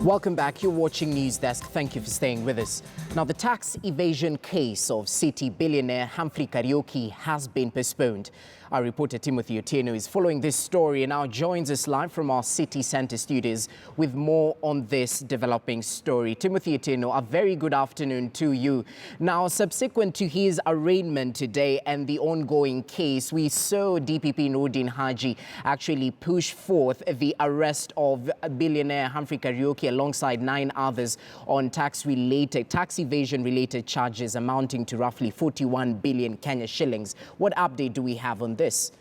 Welcome back. You're watching News Desk. Thank you for staying with us. Now, the tax evasion case of city billionaire Humphrey Kariuki has been postponed. Our reporter Timothy Otieno is following this story and now joins us live from our city centre studios with more on this developing story. Timothy Otieno, a very good afternoon to you. Now, subsequent to his arraignment today and the ongoing case, we saw DPP Nordin Haji actually push forth the arrest of billionaire Humphrey Kariuki alongside 9 others on tax evasion-related charges amounting to roughly 41 billion Kenya shillings. What update do we have on this?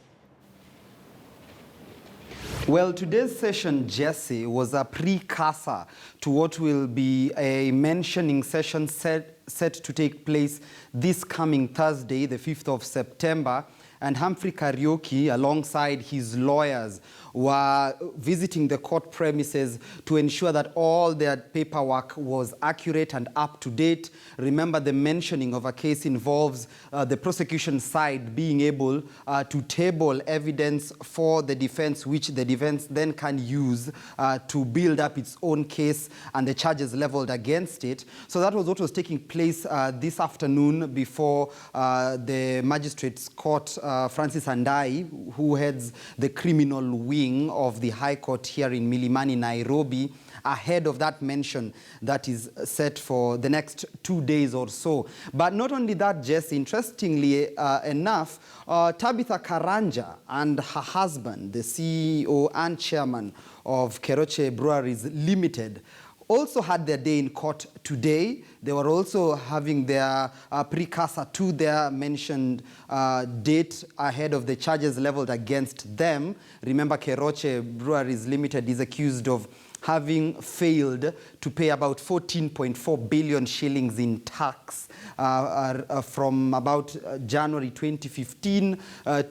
Well, today's session, Jesse, was a precursor to what will be a mentioning session set to take place this coming Thursday, the 5th of September. And Humphrey Kariuki, alongside his lawyers, were visiting the court premises to ensure that all their paperwork was accurate and up to date. Remember, the mentioning of a case involves the prosecution side being able to table evidence for the defense, which the defense then can use to build up its own case and the charges leveled against it. So that was what was taking place this afternoon before the magistrate's court. Francis Andai, who heads the criminal wing of the High Court here in Milimani, Nairobi, ahead of that mention that is set for the next 2 days or so. But not only that, Jess, interestingly enough, Tabitha Karanja and her husband, the CEO and chairman of Keroche Breweries Limited, also had their day in court today. They were also having their precursor to their mentioned date ahead of the charges leveled against them. Remember, Keroche Breweries Limited is accused of having failed to pay about 14.4 billion shillings in tax from about January 2015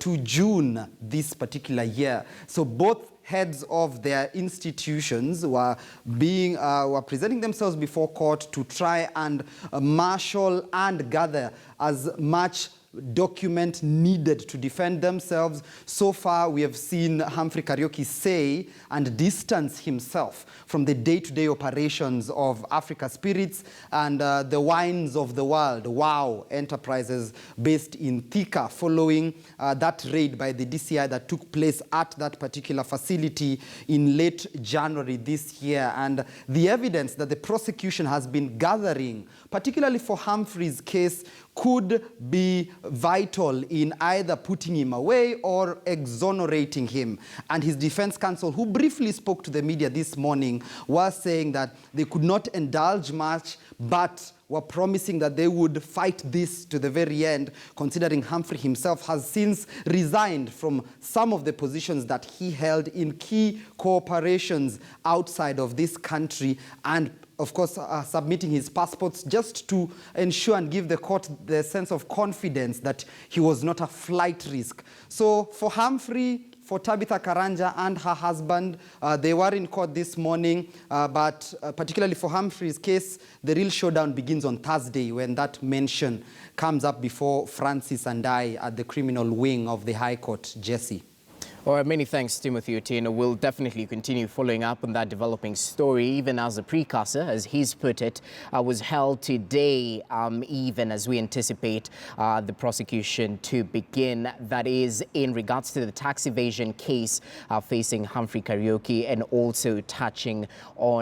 to June this particular year. So both heads of their institutions were presenting themselves before court to try and marshal and gather as much document needed to defend themselves. So far, we have seen Humphrey Kariuki say and distance himself from the day-to-day operations of Africa Spirits and the wines of the world, WOW Enterprises, based in Thika, following that raid by the DCI that took place at that particular facility in late January this year. And the evidence that the prosecution has been gathering, particularly for Humphrey's case, could be vital in either putting him away or exonerating him. And his defense counsel, who briefly spoke to the media this morning, was saying that they could not indulge much, but were promising that they would fight this to the very end, considering Humphrey himself has since resigned from some of the positions that he held in key corporations outside of this country, and of course, submitting his passports just to ensure and give the court the sense of confidence that he was not a flight risk. So for Humphrey, for Tabitha Karanja and her husband, they were in court this morning, but particularly for Humphrey's case, the real showdown begins on Thursday when that mention comes up before Francis and I at the criminal wing of the High Court. Jesse. All right, many thanks, Timothy Otieno. We'll definitely continue following up on that developing story, even as a precursor, as he's put it, was held today, even as we anticipate the prosecution to begin. That is in regards to the tax evasion case facing Humphrey Kariuki and also touching on